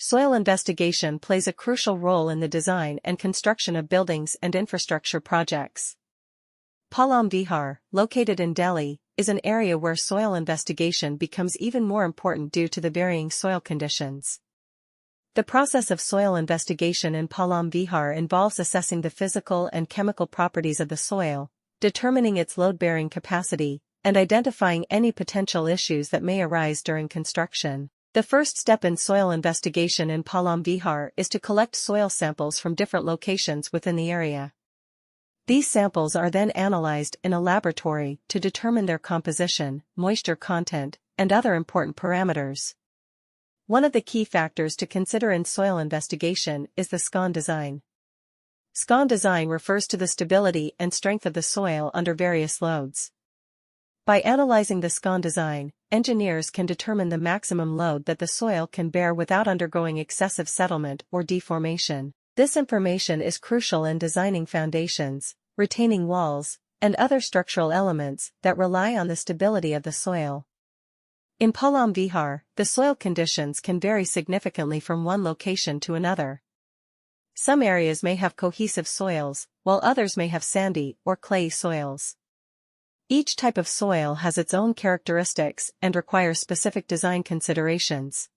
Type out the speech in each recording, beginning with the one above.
Soil investigation plays a crucial role in the design and construction of buildings and infrastructure projects. Palam Vihar, located in Delhi, is an area where soil investigation becomes even more important due to the varying soil conditions. The process of soil investigation in Palam Vihar involves assessing the physical and chemical properties of the soil, determining its load-bearing capacity, and identifying any potential issues that may arise during construction. The first step in soil investigation in Palam Vihar is to collect soil samples from different locations within the area. These samples are then analyzed in a laboratory to determine their composition, moisture content, and other important parameters. One of the key factors to consider in soil investigation is the Scon design. Scon design refers to the stability and strength of the soil under various loads. By analyzing the Scon design, engineers can determine the maximum load that the soil can bear without undergoing excessive settlement or deformation. This information is crucial in designing foundations, retaining walls, and other structural elements that rely on the stability of the soil. In Palam Vihar, the soil conditions can vary significantly from one location to another. Some areas may have cohesive soils, while others may have sandy or clayey soils. Each type of soil has its own characteristics and requires specific design considerations.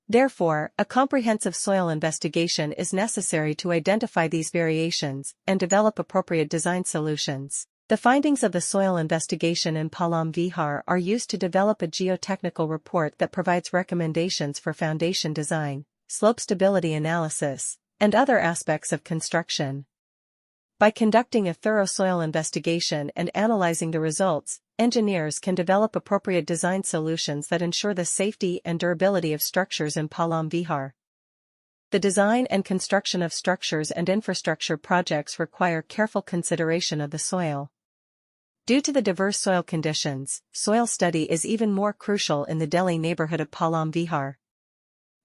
Therefore, a comprehensive soil investigation is necessary to identify these variations and develop appropriate design solutions. The findings of the soil investigation in Palam Vihar are used to develop a geotechnical report that provides recommendations for foundation design, slope stability analysis, and other aspects of construction. By conducting a thorough soil investigation and analyzing the results, engineers can develop appropriate design solutions that ensure the safety and durability of structures in Palam Vihar. The design and construction of structures and infrastructure projects require careful consideration of the soil. Due to the diverse soil conditions, soil study is even more crucial in the Delhi neighborhood of Palam Vihar.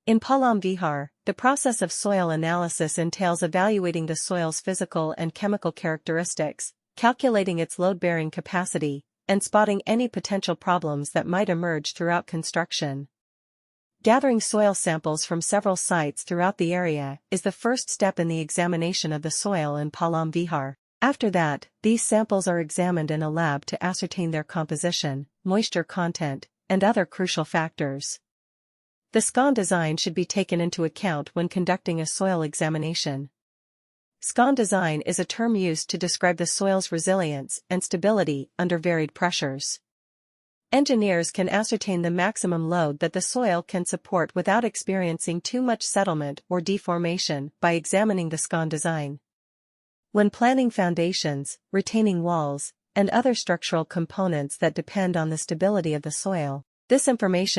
In Palam Vihar, the process of soil analysis entails evaluating the soil's physical and chemical characteristics, calculating its load-bearing capacity, and spotting any potential problems that might emerge throughout construction. Gathering soil samples from several sites throughout the area is the first step in the examination of the soil in Palam Vihar. After that, these samples are examined in a lab to ascertain their composition, moisture content, and other crucial factors. The Scon design should be taken into account when conducting a soil examination. Scon design is a term used to describe the soil's resilience and stability under varied pressures. Engineers can ascertain the maximum load that the soil can support without experiencing too much settlement or deformation by examining the Scon design. When planning foundations, retaining walls, and other structural components that depend on the stability of the soil, this information